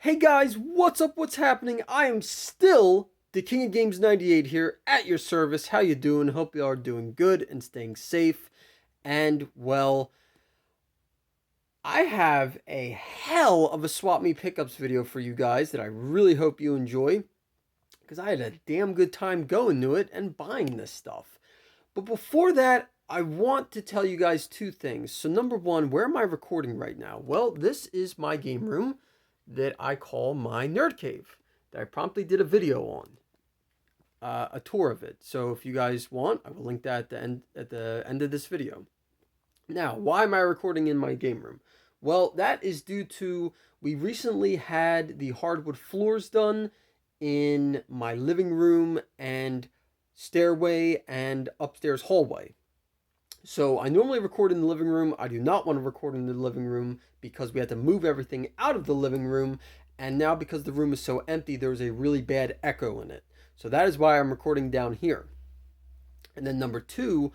Hey guys, what's up? What's happening? I am still the King of Games 98 here at your service. How you doing? Hope you are doing good and staying safe. And well, I have a hell of a Swap Meet pickups video for you guys that I really hope you enjoy because I had a damn good time going to it and buying this stuff. But before that, I want to tell you guys two things. So number one, where am I recording right now? Well, this is my game room that I call my nerd cave that I promptly did a video on, a tour of it. So if you guys want, I will link that at the end of this video. Now, why am I recording in my game room? Well, that is due to we recently had the hardwood floors done in my living room and stairway and upstairs hallway. So I normally record in the living room. I do not want to record in the living room because we had to move everything out of the living room. And now because the room is so empty, there's a really bad echo in it. So that is why I'm recording down here. And then number two,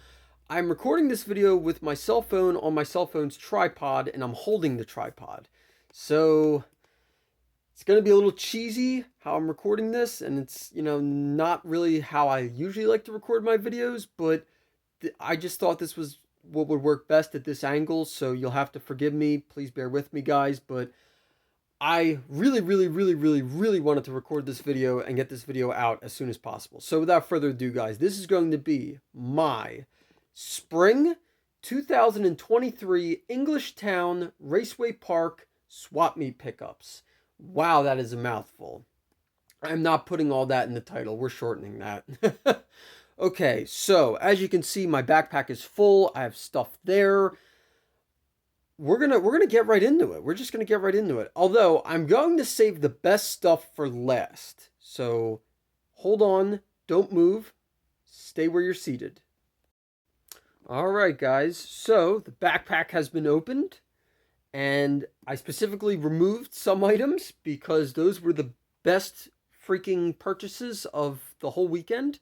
I'm recording this video with my cell phone on my cell phone's tripod, and I'm holding the tripod. So it's going to be a little cheesy how I'm recording this, and it's, not really how I usually like to record my videos, but I just thought this was what would work best at this angle, so you'll have to forgive me. Please bear with me, guys, but I really wanted to record this video and get this video out as soon as possible. So without further ado, guys, this is going to be my Spring 2023 Englishtown Raceway Park Swap Meet pickups. Wow, that is a mouthful. I'm not putting all that in the title. We're shortening that. Okay, so as you can see, my backpack is full. I have stuff there. We're gonna get right into it. We're just gonna get right into it. Although I'm going to save the best stuff for last. So hold on, don't move, stay where you're seated. All right, guys. So the backpack has been opened, and I specifically removed some items because those were the best freaking purchases of the whole weekend.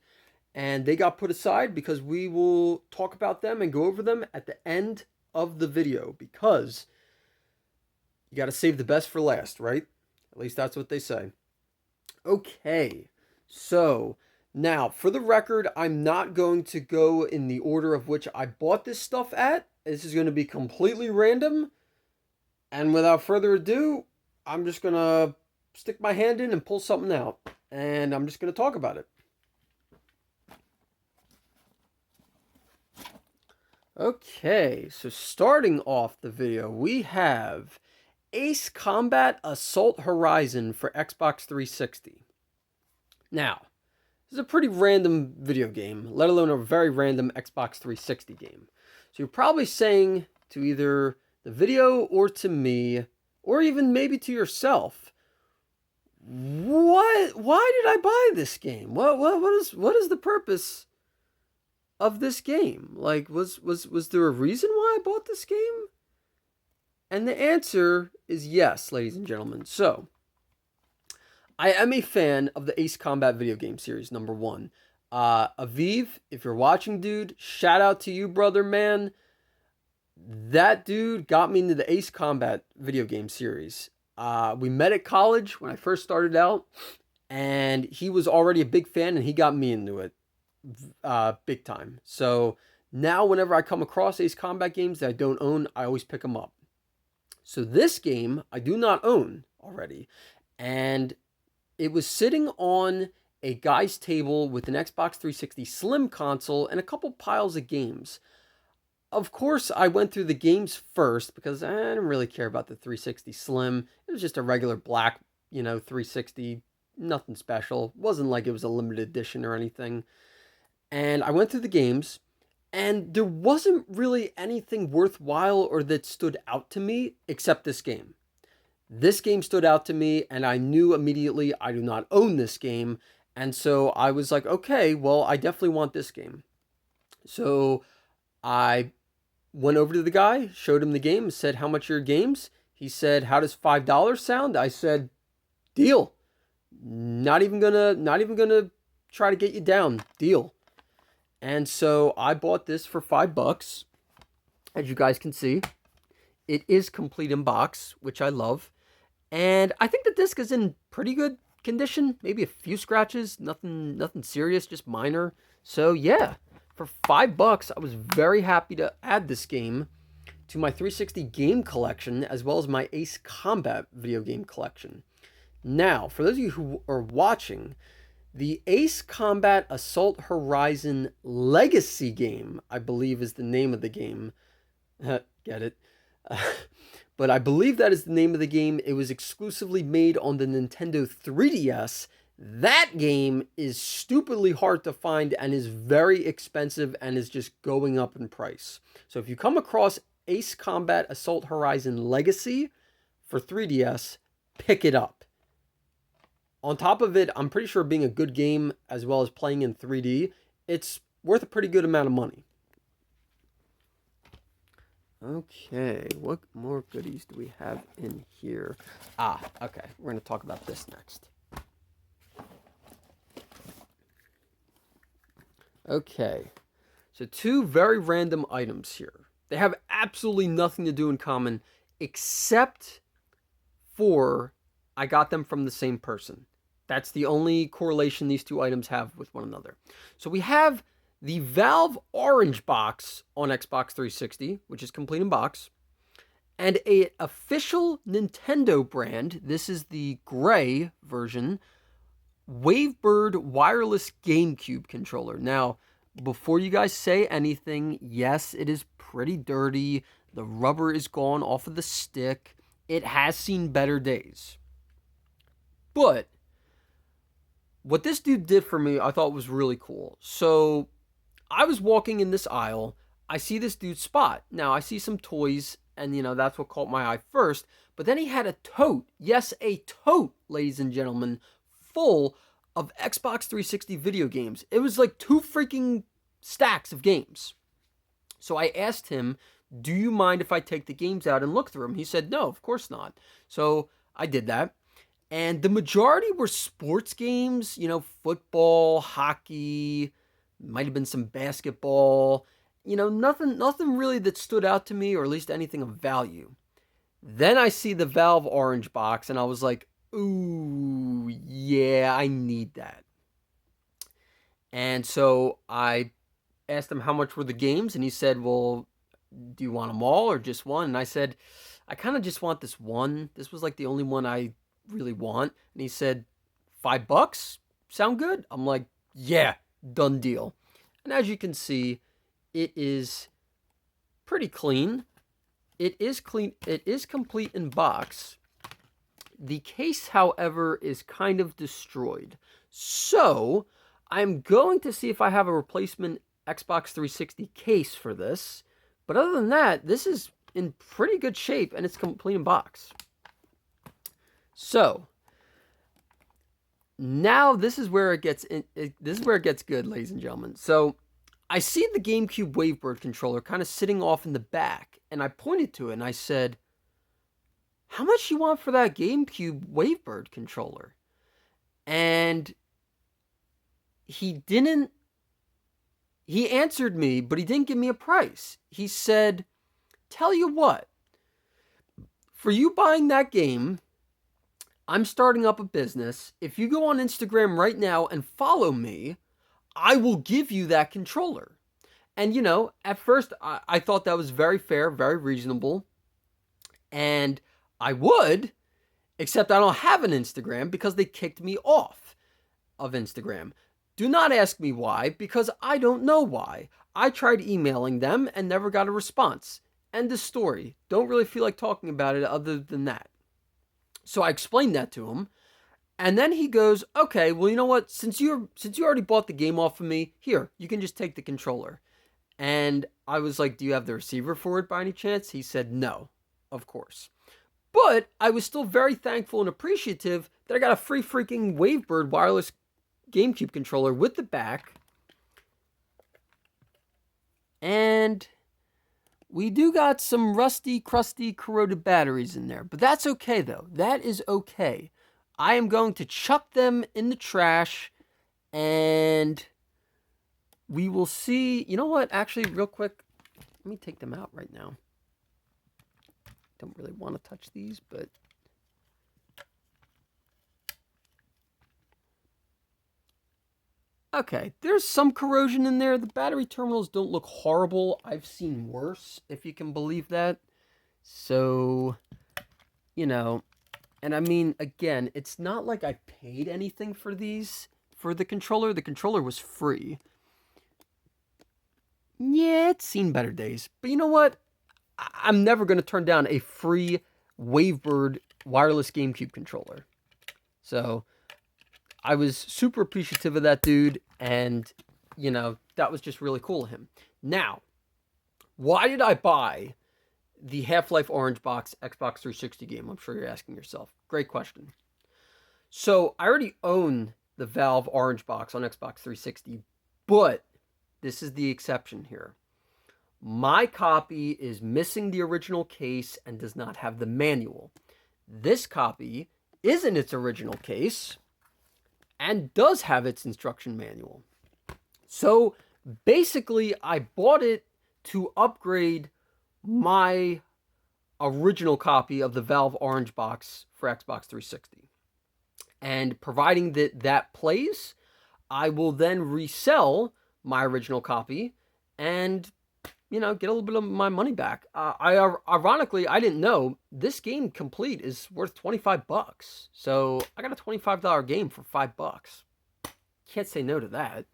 And they got put aside because we will talk about them and go over them at the end of the video, because you got to save the best for last, right? At least that's what they say. Okay, so now for the record, I'm not going to go in the order of which I bought this stuff at. This is going to be completely random. And without further ado, I'm just going to stick my hand in and pull something out. And I'm just going to talk about it. Okay, so starting off the video, we have Ace Combat Assault Horizon for Xbox 360. Now, this is a pretty random video game, let alone a very random Xbox 360 game. So you're probably saying to either the video or to me, or even maybe to yourself, why did I buy this game? What is the purpose of this game? Like, was there a reason why I bought this game? And the answer is yes, ladies and gentlemen. So, I am a fan of the Ace Combat video game series, number one. Aviv, if you're watching, dude, shout out to you, brother, man. That dude got me into the Ace Combat video game series. We met at college when I first started out, and he was already a big fan, and he got me into it. Big time. So now whenever I come across Ace Combat games that I don't own, I always pick them up. So this game I do not own already, and it was sitting on a guy's table with an Xbox 360 Slim console and a couple piles of games. Of course, I went through the games first because I didn't really care about the 360 Slim. It was just a regular black, 360, nothing special. It wasn't like it was a limited edition or anything. And I went through the games, and there wasn't really anything worthwhile or that stood out to me except this game. This game stood out to me, and I knew immediately I do not own this game. And so I was like, okay, well, I definitely want this game. So I went over to the guy, showed him the game, said, how much are your games? He said, how does $5 sound? I said, deal. Not even gonna try to get you down. Deal. And so I bought this for $5. As you guys can see, it is complete in box, which I love. And I think the disc is in pretty good condition. Maybe a few scratches, nothing serious, just minor. So yeah, for $5, I was very happy to add this game to my 360 game collection, as well as my Ace Combat video game collection. Now, for those of you who are watching, the Ace Combat Assault Horizon Legacy game, I believe is the name of the game. Get it? But I believe that is the name of the game. It was exclusively made on the Nintendo 3DS. That game is stupidly hard to find and is very expensive and is just going up in price. So if you come across Ace Combat Assault Horizon Legacy for 3DS, pick it up. On top of it, I'm pretty sure being a good game as well as playing in 3D, it's worth a pretty good amount of money. Okay, what more goodies do we have in here? Okay, we're going to talk about this next. Okay, so two very random items here. They have absolutely nothing to do in common, except for I got them from the same person. That's the only correlation these two items have with one another. So we have the Valve Orange box on Xbox 360, which is complete in box, and a official Nintendo brand, this is the gray version, Wavebird wireless GameCube controller. Now, before you guys say anything, yes, it is pretty dirty. The rubber is gone off of the stick. It has seen better days. But what this dude did for me, I thought was really cool. So I was walking in this aisle. I see this dude's spot. Now, I see some toys, and, that's what caught my eye first. But then he had a tote. Yes, a tote, ladies and gentlemen, full of Xbox 360 video games. It was like 2 freaking stacks of games. So I asked him, do you mind if I take the games out and look through them? He said, no, of course not. So I did that. And the majority were sports games, football, hockey, might have been some basketball, nothing really that stood out to me, or at least anything of value. Then I see the Valve Orange box, and I was like, ooh, yeah, I need that. And so I asked him how much were the games, and he said, well, do you want them all or just one? And I said, I kind of just want this one. This was like the only one I really want. And he said, $5? Sound good? I'm like, yeah, done deal. And as you can see, it is pretty clean. It is clean. It is complete in box. The case, however, is kind of destroyed. So I'm going to see if I have a replacement Xbox 360 case for this. But other than that, this is in pretty good shape, and it's complete in box. So now this is where it gets good, ladies and gentlemen. So I see the GameCube Wavebird controller kind of sitting off in the back, and I pointed to it and I said, how much you want for that GameCube Wavebird controller? And he answered me, but he didn't give me a price. He said, tell you what, for you buying that game, I'm starting up a business. If you go on Instagram right now and follow me, I will give you that controller. And, at first I thought that was very fair, very reasonable. And I would, except I don't have an Instagram because they kicked me off of Instagram. Do not ask me why, because I don't know why. I tried emailing them and never got a response. End of story. Don't really feel like talking about it other than that. So I explained that to him. And then he goes, okay, well, you know what? Since you already bought the game off of me, here, you can just take the controller. And I was like, do you have the receiver for it by any chance? He said, no, of course. But I was still very thankful and appreciative that I got a free freaking Wavebird wireless GameCube controller with the back. And we do got some rusty, crusty, corroded batteries in there. But that's okay, though. That is okay. I am going to chuck them in the trash, and we will see. You know what? Actually, real quick, let me take them out right now. Don't really want to touch these, but Okay, there's some corrosion in there. The battery terminals don't look horrible. I've seen worse, if you can believe that. So, you know, and I mean, again, it's not like I paid anything for these, for the controller. The controller was free. Yeah, it's seen better days. But you know what? I'm never going to turn down a free Wavebird wireless GameCube controller. So, I was super appreciative of that dude, and, you know, that was just really cool of him. Now, why did I buy the Half-Life Orange Box Xbox 360 game? I'm sure you're asking yourself. Great question. So, I already own the Valve Orange Box on Xbox 360, but this is the exception here. My copy is missing the original case and does not have the manual. This copy is in its original case and does have its instruction manual. So basically, I bought it to upgrade my original copy of the Valve Orange Box for Xbox 360. And providing that that plays, I will then resell my original copy and, you know, get a little bit of my money back. Ironically, I didn't know this game complete is worth $25. So I got a $25 game for $5. Can't say no to that.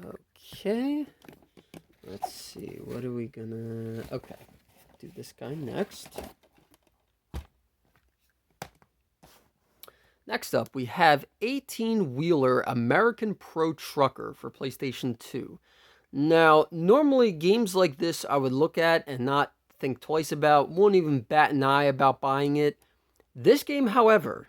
Okay. Let's see. What are we gonna... Okay. Do this guy next. Next up, we have 18-wheeler American Pro Trucker for PlayStation 2. Now, normally games like this I would look at and not think twice about, won't even bat an eye about buying it. This game, however,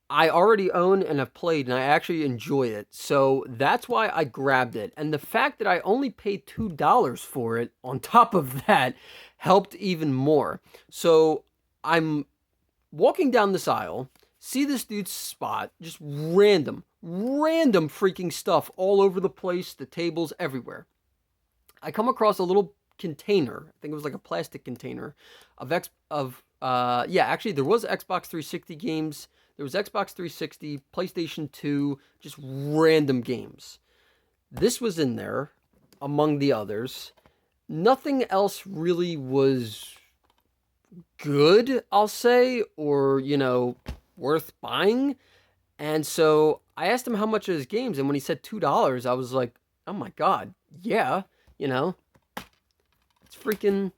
I already own and have played, and I actually enjoy it. So that's why I grabbed it. And the fact that I only paid $2 for it, on top of that, helped even more. So I'm walking down this aisle, see this dude's spot, just random freaking stuff all over the place, the tables, everywhere. I come across a little container, I think it was like a plastic container, actually there was Xbox 360 games, there was Xbox 360, PlayStation 2, just random games. This was in there, among the others. Nothing else really was good, I'll say, or, you know, worth buying. And so I asked him how much of his games, and when he said $2, I was like, oh my god, yeah, you know, it's freaking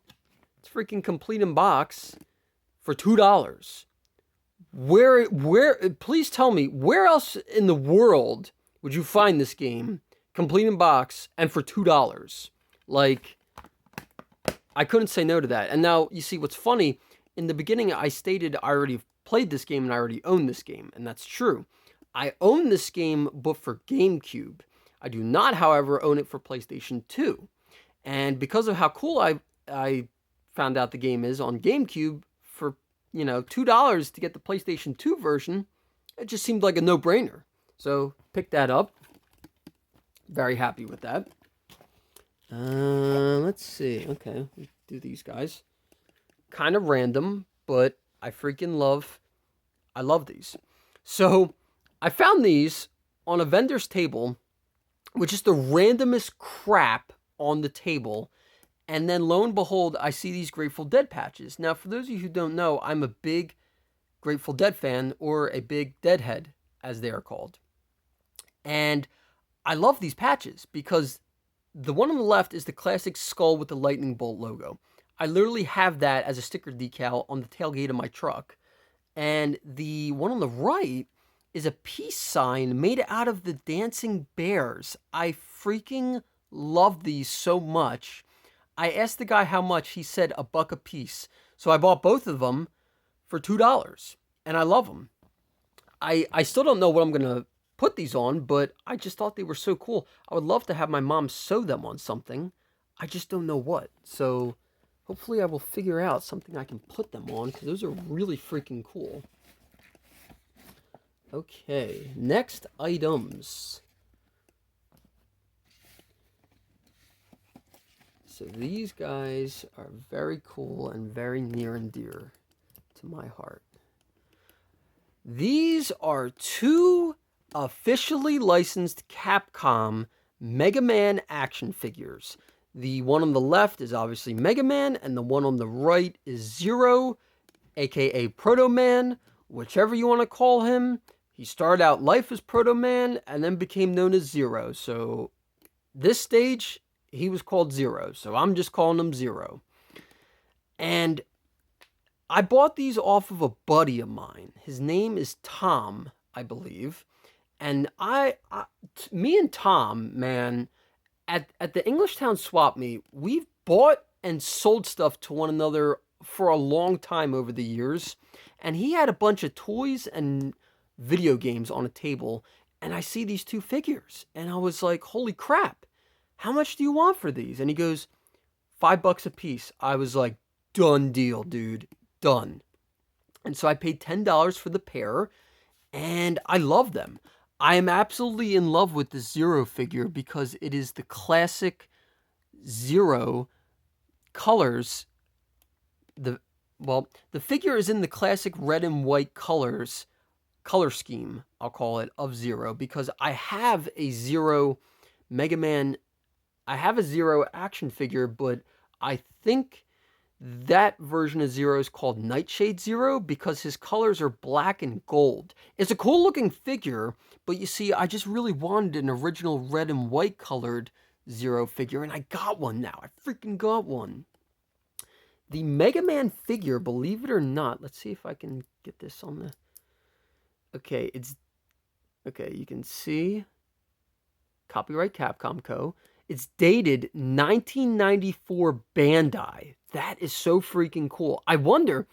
complete in box for $2. Where, please tell me, where else in the world would you find this game, complete in box, and for $2? Like, I couldn't say no to that. And now, you see, what's funny, in the beginning, I stated I already played this game and I already own this game, and that's true. I own this game, but for GameCube. I do not, however, own it for PlayStation 2. And because of how cool I found out the game is on GameCube, for, you know, $2 to get the PlayStation 2 version, it just seemed like a no-brainer. So, picked that up. Very happy with that. Let's see. Okay, let's do these guys. Kind of random, but I love these. So, I found these on a vendor's table with just the randomest crap on the table. And then, lo and behold, I see these Grateful Dead patches. Now, for those of you who don't know, I'm a big Grateful Dead fan, or a big Deadhead, as they are called. And I love these patches because the one on the left is the classic skull with the lightning bolt logo. I literally have that as a sticker decal on the tailgate of my truck. And the one on the right is a peace sign made out of the dancing bears. I freaking love these so much. I asked the guy how much. He said $1 a piece. So I bought both of them for $2. And I love them. I still don't know what I'm going to put these on, but I just thought they were so cool. I would love to have my mom sew them on something. I just don't know what. So hopefully I will figure out something I can put them on, because those are really freaking cool. Okay, next items. So these guys are very cool and very near and dear to my heart. These are two officially licensed Capcom Mega Man action figures. The one on the left is obviously Mega Man, and the one on the right is Zero, aka Proto Man, whichever you want to call him. He started out life as Proto Man and then became known as Zero. So this stage, he was called Zero. So I'm just calling him Zero. And I bought these off of a buddy of mine. His name is Tom, I believe. And me and Tom, man, at the Englishtown Swap Meet, we've bought and sold stuff to one another for a long time over the years. And he had a bunch of toys and video games on a table. And I see these two figures. And I was like, holy crap, how much do you want for these? And he goes, $5 a piece. I was like, done deal, dude. Done. And so I paid $10 for the pair. And I love them. I am absolutely in love with the Zero figure because it is the classic Zero colors. The figure is in the classic red and white color scheme, I'll call it, of Zero, because I have a Zero Mega Man, I have a Zero action figure, but I think that version of Zero is called Nightshade Zero because his colors are black and gold. It's a cool looking figure, but you see, I just really wanted an original red and white colored Zero figure, and I got one now. I freaking got one. The Mega Man figure, believe it or not, let's see if I can get this on the... Okay, you can see copyright Capcom Co. It's dated 1994 Bandai. That is so freaking cool. I wonder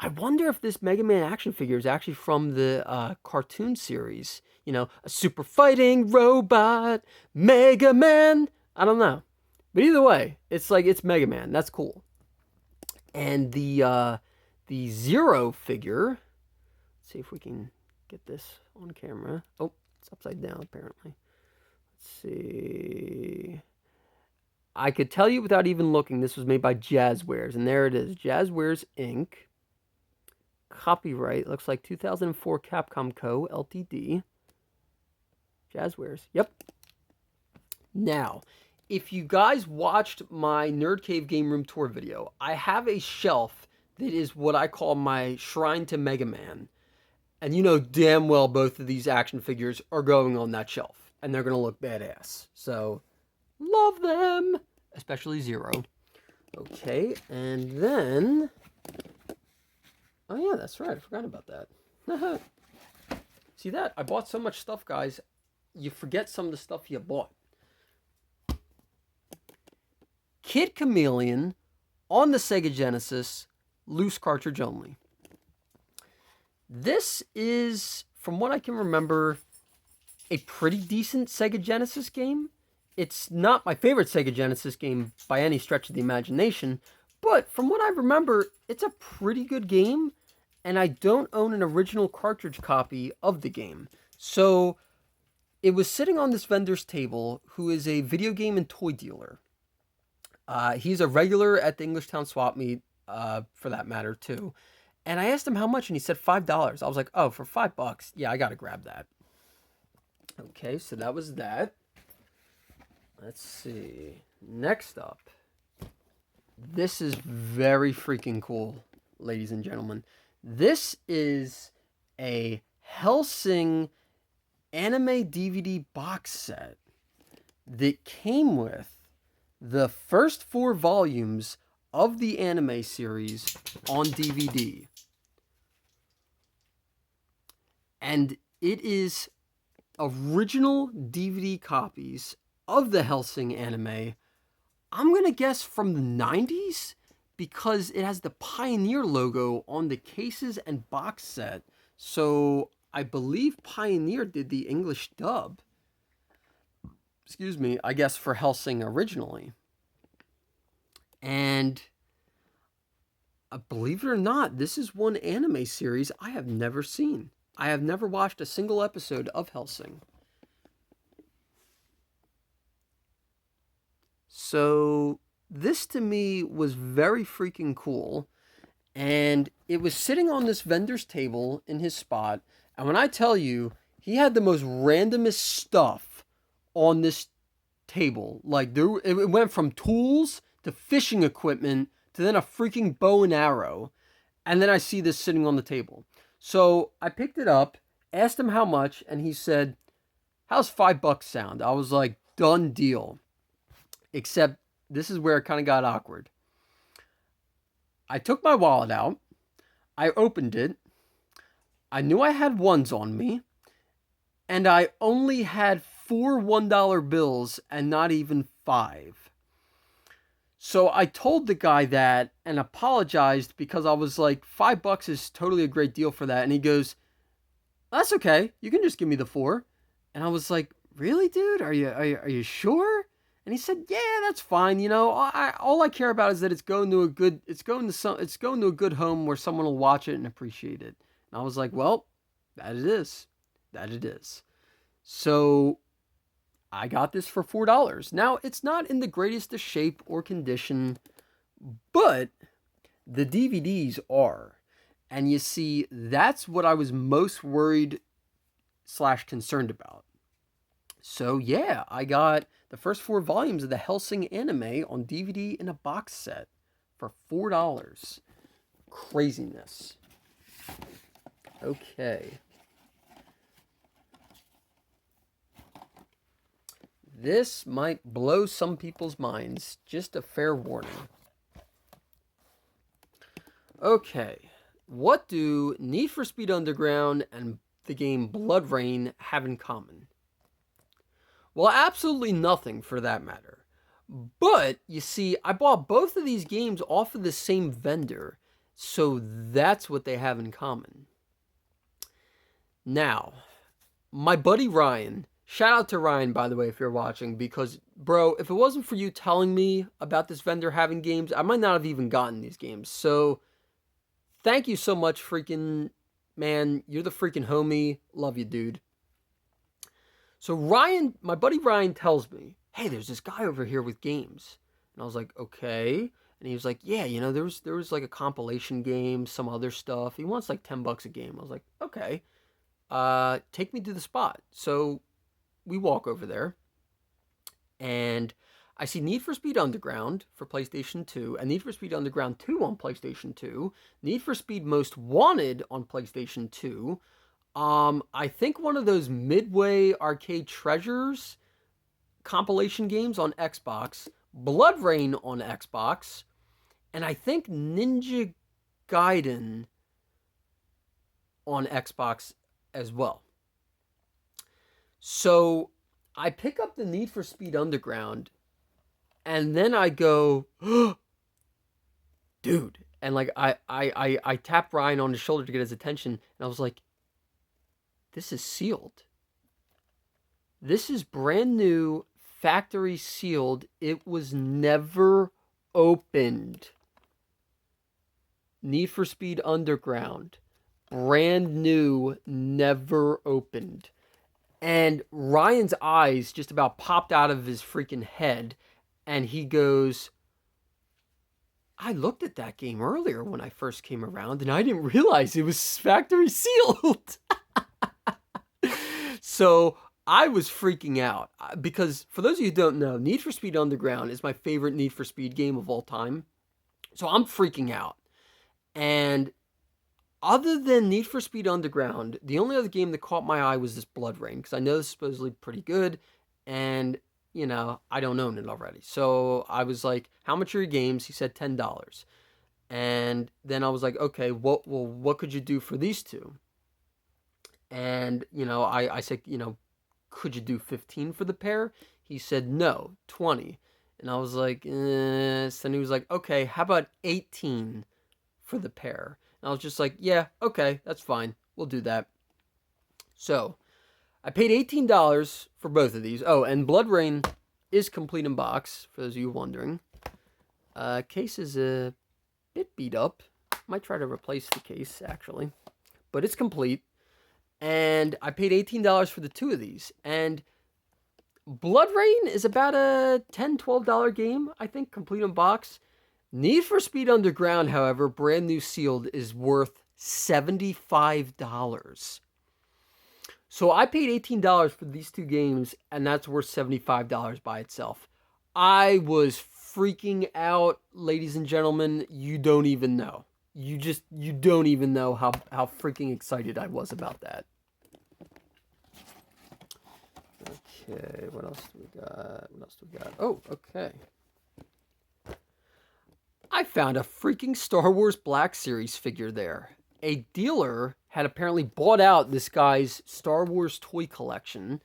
if this Mega Man action figure is actually from the cartoon series. You know, a super fighting robot, Mega Man. I don't know. But either way, it's like, it's Mega Man. That's cool. And the Zero figure, let's see if we can get this on camera. Oh, it's upside down apparently. Let's see. I could tell you without even looking, this was made by Jazzwares, and there it is, Jazzwares Inc. Copyright, looks like 2004 Capcom Co. Ltd. Jazzwares, yep. Now, if you guys watched my Nerd Cave Game Room Tour video, I have a shelf that is what I call my shrine to Mega Man. And you know damn well both of these action figures are going on that shelf. And they're going to look badass. So, love them! Especially Zero. Okay, and then... Oh yeah, that's right. I forgot about that. See that? I bought so much stuff, guys. You forget some of the stuff you bought. Kid Chameleon on the Sega Genesis, loose cartridge only. This is, from what I can remember, a pretty decent Sega Genesis game. It's not my favorite Sega Genesis game by any stretch of the imagination, but from what I remember, it's a pretty good game, and I don't own an original cartridge copy of the game. So, it was sitting on this vendor's table, who is a video game and toy dealer. He's a regular at the Englishtown Swap Meet, for that matter, too. And I asked him how much, and he said $5. I was like, oh, for $5? Yeah, I gotta grab that. Okay, so that was that. Let's see. Next up. This is very freaking cool, ladies and gentlemen. This is a Hellsing anime DVD box set that came with the first 4 volumes of the anime series on DVD. And it is original DVD copies of the Hellsing anime. I'm going to guess from the 90s because it has the Pioneer logo on the cases and box set. So I believe Pioneer did the English dub. Excuse me, I guess for Hellsing originally. And believe it or not, this is one anime series I have never seen. I have never watched a single episode of Hellsing. So this to me was very freaking cool. And it was sitting on this vendor's table in his spot. And when I tell you, He had the most randomest stuff on this table. Like it went from tools to fishing equipment to then a freaking bow and arrow. And then I see this sitting on the table. So I picked it up, asked him how much, and he said, "How's $5 sound?" I was like, done deal. Except this is where it kind of got awkward. I took my wallet out. I opened it. I knew I had ones on me. And I only had 4 $1 bills and not even 5. So I told the guy that and apologized because I was like, $5 is totally a great deal for that. And he goes, "That's okay. You can just give me the 4." And I was like, "Really, dude? Are you sure?" And he said, "Yeah, that's fine. You know, all I care about is that it's going to a good home where someone will watch it and appreciate it." And I was like, "Well, that it is. That it is." So I got this for $4. Now, it's not in the greatest of shape or condition, but the DVDs are. And you see, that's what I was most worried / concerned about. So yeah, I got the first 4 volumes of the Hellsing anime on DVD in a box set for $4. Craziness. Okay. This might blow some people's minds. Just a fair warning. Okay. What do Need for Speed Underground and the game Blood Rain have in common? Well, absolutely nothing for that matter. But, you see, I bought both of these games off of the same vendor, so that's what they have in common. Now, my buddy Ryan, shout out to Ryan, by the way, if you're watching, because, bro, if it wasn't for you telling me about this vendor having games, I might not have even gotten these games. So, thank you so much, freaking man. You're the freaking homie. Love you, dude. So Ryan, my buddy Ryan tells me, "Hey, there's this guy over here with games." And I was like, "Okay." And he was like, "Yeah, you know, there was like a compilation game, some other stuff. He wants like $10 a game." I was like, "Okay. Take me to the spot." So we walk over there, and I see Need for Speed Underground for PlayStation 2, and Need for Speed Underground 2 on PlayStation 2, Need for Speed Most Wanted on PlayStation 2, I think one of those Midway Arcade Treasures compilation games on Xbox, Blood Rain on Xbox, and I think Ninja Gaiden on Xbox as well. So I pick up the Need for Speed Underground, and then I go, "Dude." And like I tap Ryan on the shoulder to get his attention, and I was like, "This is sealed. This is brand new, factory sealed. It was never opened." Need for Speed Underground, brand new, never opened. And Ryan's eyes just about popped out of his freaking head, and he goes, "I looked at that game earlier when I first came around, and I didn't realize it was factory sealed." So I was freaking out because, for those of you who don't know, Need for Speed Underground is my favorite Need for Speed game of all time. So I'm freaking out. And other than Need for Speed Underground, the only other game that caught my eye was this Blood Rain, because I know this is supposedly pretty good, and, you know, I don't own it already. So I was like, "How much are your games?" He said $10. And then I was like, "Okay, what could you do for these two?" And, you know, I said, you know, "Could you do 15 for the pair?" He said, "No, 20. And I was like, eh. So he was like, "Okay, how about 18 for the pair?" And I was just like, "Yeah, okay, that's fine. We'll do that." So I paid $18 for both of these. Oh, and Blood Rain is complete in box, for those of you wondering. Case is a bit beat up. Might try to replace the case, actually. But it's complete. And I paid $18 for the two of these. And Blood Rain is about a $10, $12 game, I think, complete in box. Need for Speed Underground, however, brand new sealed, is worth $75. So I paid $18 for these two games, and that's worth $75 by itself. I was freaking out, ladies and gentlemen. You don't even know. You don't even know how freaking excited I was about that. Okay, what else do we got? What else do we got? Oh, okay. I found a freaking Star Wars Black Series figure there. A dealer had apparently bought out this guy's Star Wars toy collection,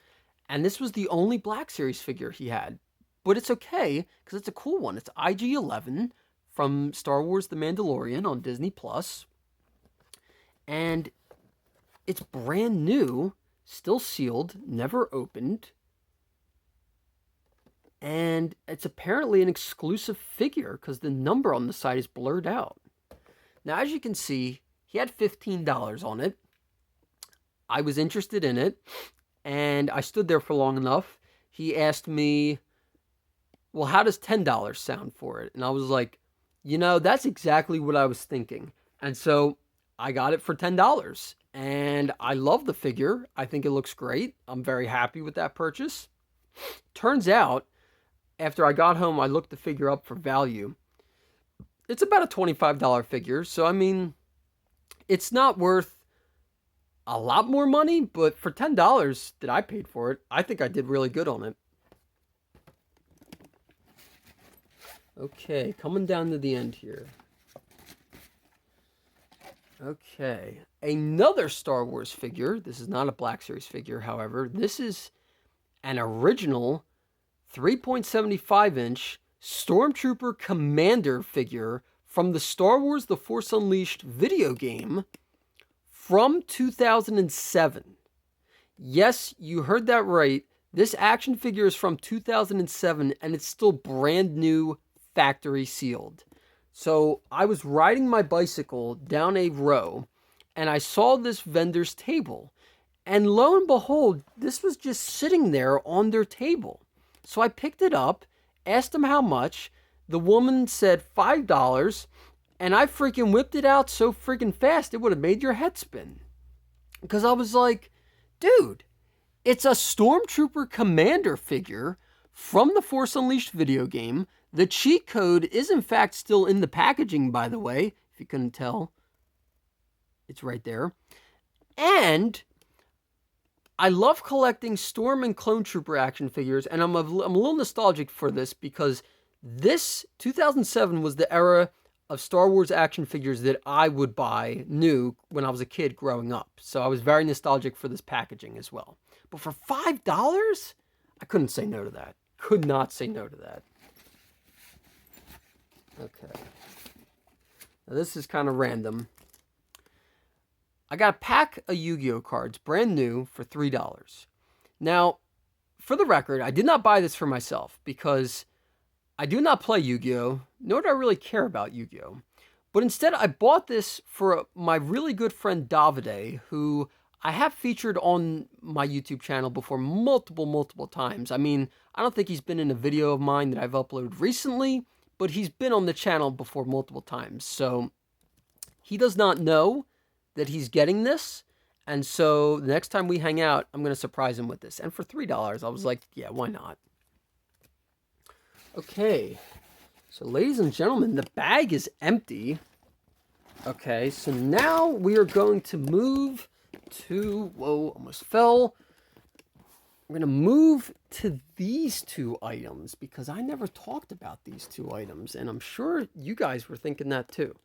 and this was the only Black Series figure he had. But it's okay, because it's a cool one. It's IG-11 from Star Wars The Mandalorian on Disney+. And it's brand new, still sealed, never opened. And it's apparently an exclusive figure because the number on the side is blurred out. Now, as you can see, he had $15 on it. I was interested in it, and I stood there for long enough. He asked me, well, how does $10 sound for it? And I was like, that's exactly what I was thinking. And so I got it for $10. And I love the figure. I think it looks great. I'm very happy with that purchase. Turns out, after I got home, I looked the figure up for value. It's about a $25 figure. So, I mean, it's not worth a lot more money, but for $10 that I paid for it, I think I did really good on it. Okay, coming down to the end here. Okay, another Star Wars figure. This is not a Black Series figure, however. This is an original 3.75-inch Stormtrooper Commander figure from the Star Wars The Force Unleashed video game from 2007. Yes, you heard that right. This action figure is from 2007, and it's still brand new, factory sealed. So I was riding my bicycle down a row, and I saw this vendor's table. And lo and behold, this was just sitting there on their table. So I picked it up, asked them how much. The woman said $5, and I freaking whipped it out so freaking fast, it would have made your head spin. Because I was like, dude, it's a Stormtrooper Commander figure from the Force Unleashed video game. The cheat code is in fact still in the packaging, by the way, if you couldn't tell. It's right there. And I love collecting Storm and Clone Trooper action figures, and I'm a little nostalgic for this because this 2007 was the era of Star Wars action figures that I would buy new when I was a kid growing up. So I was very nostalgic for this packaging as well. But for $5, I couldn't say no to that. Could not say no to that. Okay. Now this is kind of random. I got a pack of Yu-Gi-Oh cards, brand new, for $3. Now, for the record, I did not buy this for myself because I do not play Yu-Gi-Oh, nor do I really care about Yu-Gi-Oh. But instead, I bought this for my really good friend Davide, who I have featured on my YouTube channel before multiple times. I mean, I don't think he's been in a video of mine that I've uploaded recently, but he's been on the channel before multiple times. So he does not know that he's getting this. And so the next time we hang out, I'm going to surprise him with this. And for $3, I was like, yeah, why not? Okay. So ladies and gentlemen, the bag is empty. Okay, so now we are going to move to, whoa, almost fell. We're going to move to these two items because I never talked about these two items, and I'm sure you guys were thinking that too.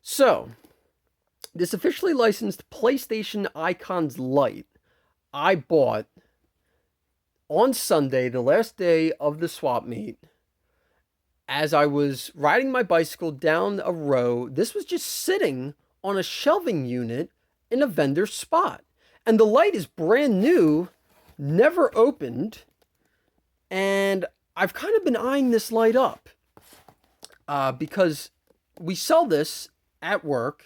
So, this officially licensed PlayStation Icons Lite I bought on Sunday, the last day of the swap meet, as I was riding my bicycle down a row. This was just sitting on a shelving unit in a vendor's spot. And the light is brand new, never opened, and I've kind of been eyeing this light up because we sell this at work.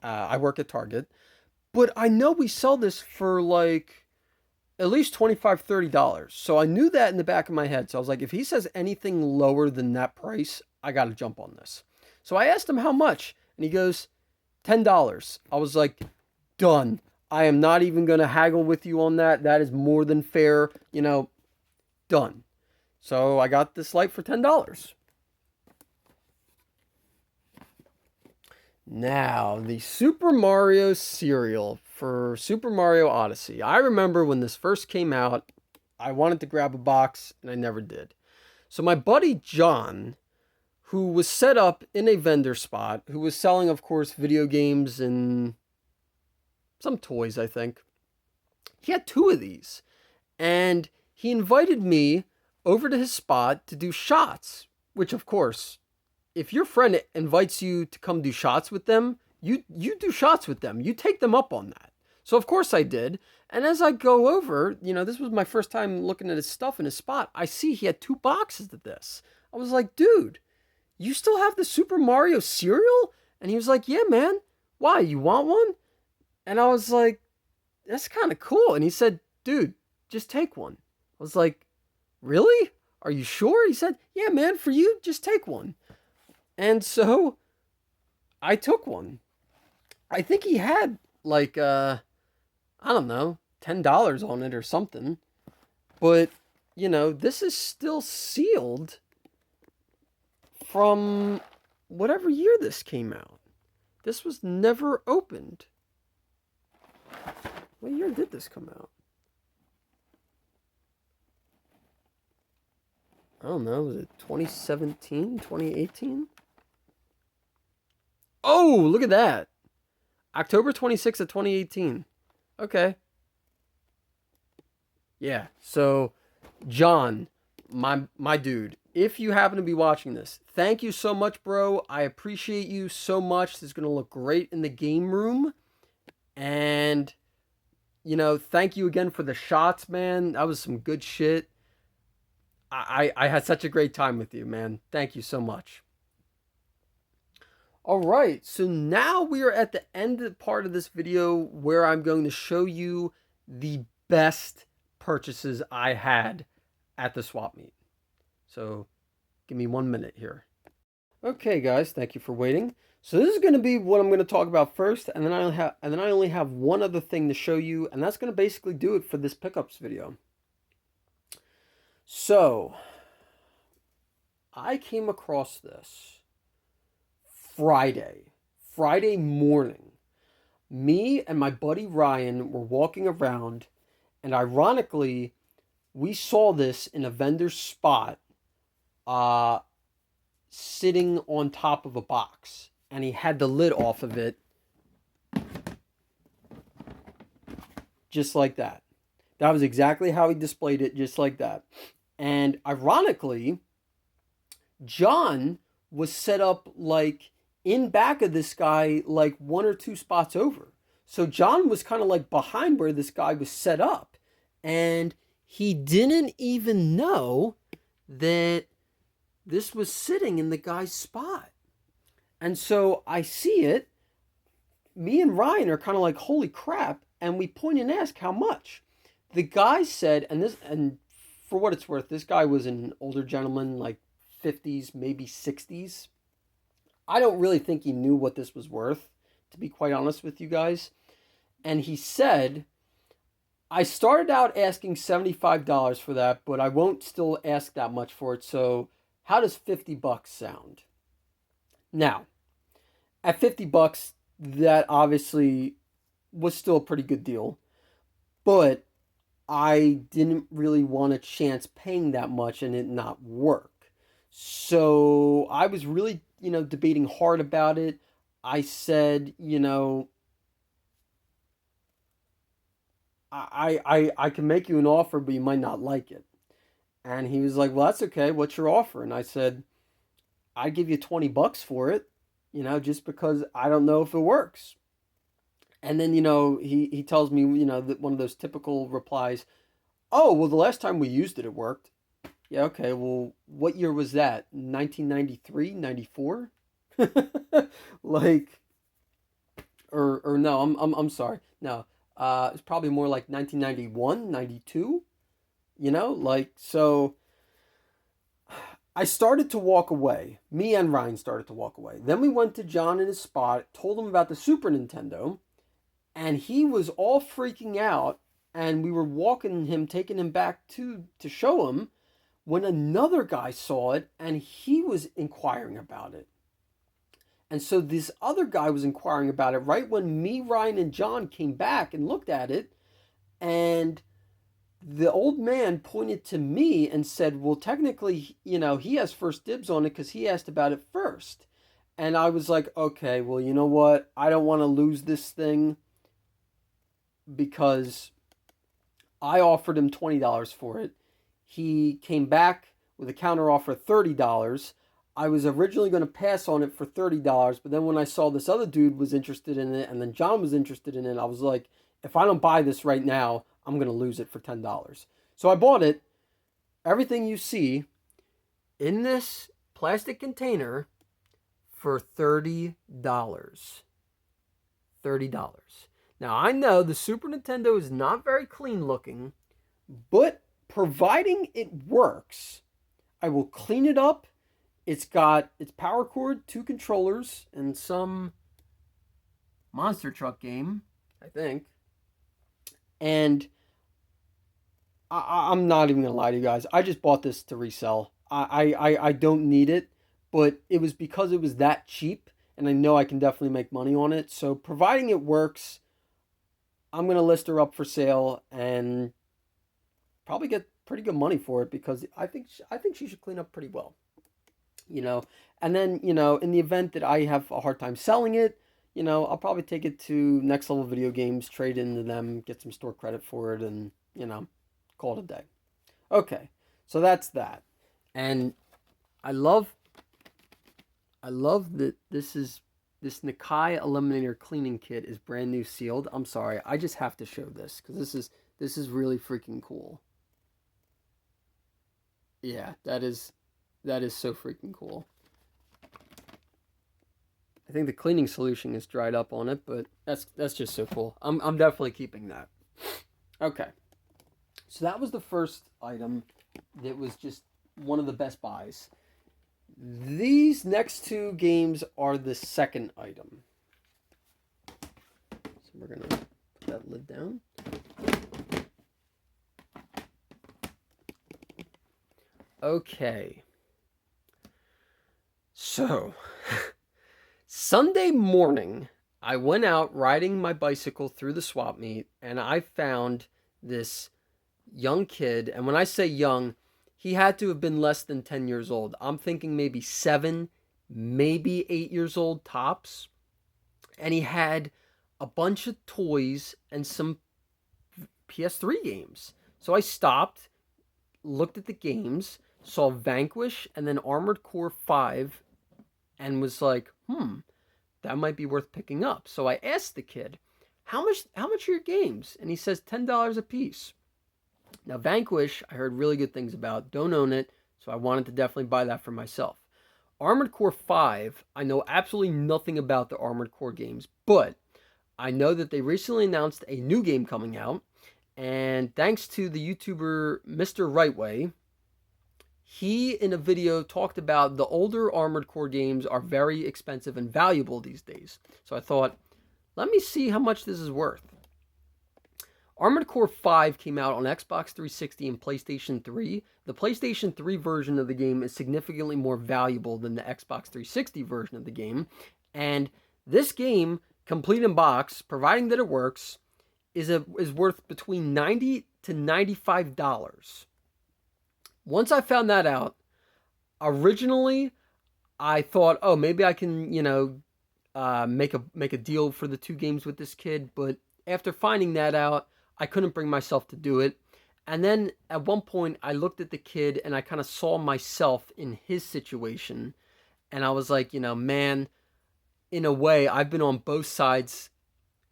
I work at Target, but I know we sell this for like at least $25, $30. So I knew that in the back of my head. So I was like, if he says anything lower than that price, I got to jump on this. So I asked him how much, and he goes, $10. I was like, done. I am not even going to haggle with you on that. That is more than fair. Done. So I got this light for $10. Now, the Super Mario cereal for Super Mario Odyssey. I remember when this first came out, I wanted to grab a box and I never did. So my buddy John, who was set up in a vendor spot, who was selling, of course, video games and some toys, I think. He had 2 of these. And he invited me over to his spot to do shots, which, of course, if your friend invites you to come do shots with them, you do shots with them. You take them up on that. So, of course, I did. And as I go over, this was my first time looking at his stuff in his spot. I see he had 2 boxes of this. I was like, dude, you still have the Super Mario cereal? And he was like, yeah, man. Why? You want one? And I was like, that's kind of cool. And he said, dude, just take one. I was like, really? Are you sure? He said, yeah, man, for you, just take one. And so I took one. I think he had like, I don't know, $10 on it or something. But, this is still sealed from whatever year this came out. This was never opened. What year did this come out? I don't know. Was it 2017? 2018? Oh, look at that. October 26th of 2018. Okay. Yeah. So, John, my dude, if you happen to be watching this, thank you so much, bro. I appreciate you so much. This is going to look great in the game room. And, thank you again for the shots, man. That was some good shit. I had such a great time with you, man. Thank you so much. All right, so now we are at the end of the part of this video where I'm going to show you the best purchases I had at the swap meet. So give me 1 minute here. Okay, guys, thank you for waiting. So this is going to be what I'm going to talk about first, and then I only have one other thing to show you, and that's going to basically do it for this pickups video. So I came across this Friday morning. Me and my buddy Ryan were walking around, and ironically, we saw this in a vendor's spot, sitting on top of a box, and he had the lid off of it, just like that. That was exactly how he displayed it, just like that. And ironically, John was set up like in back of this guy, like 1 or 2 spots over. So John was kind of like behind where this guy was set up. And he didn't even know that this was sitting in the guy's spot. And so I see it. Me and Ryan are kind of like, holy crap. And we point and ask how much. The guy said, and for what it's worth, this guy was an older gentleman, like 50s, maybe 60s. I don't really think he knew what this was worth, to be quite honest with you guys. And he said, I started out asking $75 for that, but I won't still ask that much for it. So how does $50 sound? Now, at $50, that obviously was still a pretty good deal. But I didn't really want a chance paying that much and it not work. So I was really, debating hard about it. I said, I can make you an offer, but you might not like it. And he was like, well, that's okay. What's your offer? And I said, I'd give you $20 for it, just because I don't know if it works. And then, he tells me, that one of those typical replies, oh, well, the last time we used it, it worked. Yeah, okay, well, what year was that? 1993, 94? Like, or no, I'm sorry. No, it's probably more like 1991, 92, so I started to walk away. Me and Ryan started to walk away. Then we went to John in his spot, told him about the Super Nintendo, And he was all freaking out, and we were walking him, taking him back to show him, when another guy saw it and he was inquiring about it. And so this other guy was inquiring about it right when me, Ryan, and John came back and looked at it. And the old man pointed to me and said, well, technically, he has first dibs on it because he asked about it first. And I was like, okay, well, you know what? I don't want to lose this thing, because I offered him $20 for it. He came back with a counter offer of $30. I was originally going to pass on it for $30, but then when I saw this other dude was interested in it, and then John was interested in it, I was like, if I don't buy this right now, I'm going to lose it for $10. So I bought it. Everything you see in this plastic container for $30. $30. Now, I know the Super Nintendo is not very clean looking, but providing it works, I will clean it up. It's got its power cord, 2 controllers, and some monster truck game, I think. And I'm not even going to lie to you guys. I just bought this to resell. I don't need it, but it was because it was that cheap, and I know I can definitely make money on it. So providing it works, I'm going to list her up for sale and probably get pretty good money for it, because I think she should clean up pretty well. And then, in the event that I have a hard time selling it, I'll probably take it to Next Level Video Games, trade into them, get some store credit for it, and, call it a day. Okay, so that's that. And I love that this Nakai Eliminator cleaning kit is brand new sealed. I'm sorry, I just have to show this, because this is really freaking cool. Yeah, that is so freaking cool. I think the cleaning solution is dried up on it, but that's just so cool. I'm definitely keeping that. Okay. So that was the first item that was just one of the best buys. These next 2 games are the second item. So we're going to put that lid down. Okay. So, Sunday morning, I went out riding my bicycle through the swap meet, and I found this young kid. And when I say young, he had to have been less than 10 years old. I'm thinking maybe 7, maybe 8 years old tops. And he had a bunch of toys and some PS3 games. So I stopped, looked at the games, saw Vanquish and then Armored Core 5, and was like, that might be worth picking up. So I asked the kid, how much are your games? And he says $10 a piece. Now, Vanquish, I heard really good things about. Don't own it, so I wanted to definitely buy that for myself. Armored Core 5, I know absolutely nothing about the Armored Core games, but I know that they recently announced a new game coming out, and thanks to the YouTuber Mr. Rightway, he, in a video, talked about the older Armored Core games are very expensive and valuable these days. So I thought, let me see how much this is worth. Armored Core 5 came out on Xbox 360 and PlayStation 3. The PlayStation 3 version of the game is significantly more valuable than the Xbox 360 version of the game. And this game, complete in box, providing that it works, is worth between $90 to $95. Once I found that out, originally I thought, oh, maybe I can, make a deal for the 2 games with this kid. But after finding that out, I couldn't bring myself to do it. And then at one point, I looked at the kid and I kind of saw myself in his situation. And I was like, man, in a way, I've been on both sides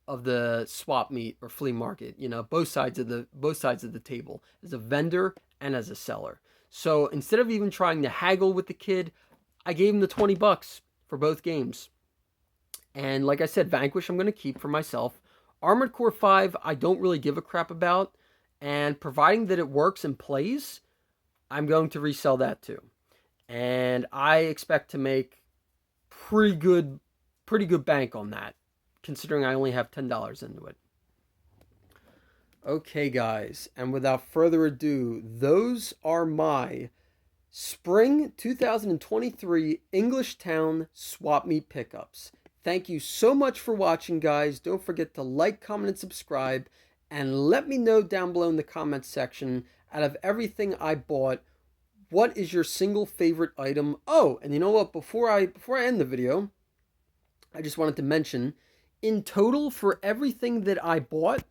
of the swap meet or flea market, both sides of the table, as a vendor and as a seller. So instead of even trying to haggle with the kid, I gave him the $20 for both games. And like I said, Vanquish I'm going to keep for myself. Armored Core 5, I don't really give a crap about. And providing that it works and plays, I'm going to resell that too. And I expect to make pretty good bank on that. considering I only have $10 into it. Okay, guys, and without further ado, those are my Spring 2023 Englishtown Swap Meet pickups. Thank you so much for watching, guys. Don't forget to like, comment, and subscribe. And let me know down below in the comments section, out of everything I bought, what is your single favorite item? Oh, and you know what? Before I end the video, I just wanted to mention, in total for everything that I bought,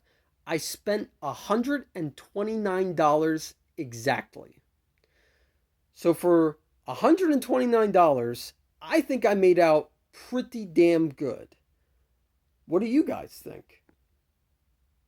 I spent $129 exactly. So for $129, I think I made out pretty damn good. What do you guys think?